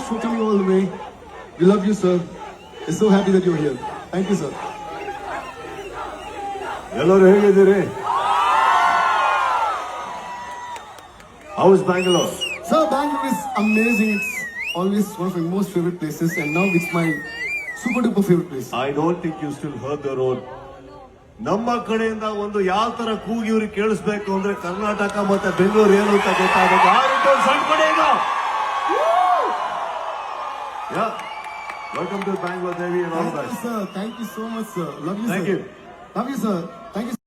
Shokami all the way. We love you, sir. We're so happy that you're here. Thank you, sir. ಎಲ್ಲರೂ ಹೇಗಿದ್ದೀರಿ? How is Bangalore? Sir, Bangalore is amazing. It's always one of my most favorite places, and now it's my super duper favorite place. I don't think you still heard the road. ನಮ್ಮ ಕಡೆಯಿಂದ ಒಂದು ಯಾವ ತರ ಕೂಗಿ ಇವ್ರಿಗೆ ಕೇಳಿಸ್ಬೇಕು ಅಂದ್ರೆ ಕರ್ನಾಟಕ ಮತ್ತೆ ಬೆಂಗಳೂರು ಏನು ಅಂತ ಗೊತ್ತಾಗಬೇಕು. ಆ ರೀತಿ ಒಂದು ಸಣ್ಣ ಕಡೆ ಈಗ. Yeah. Welcome to Bangalore, Devi, and all Thank that. you, sir. Thank you so much, sir. Love you, Thank sir. you. Love you, sir. Thank you.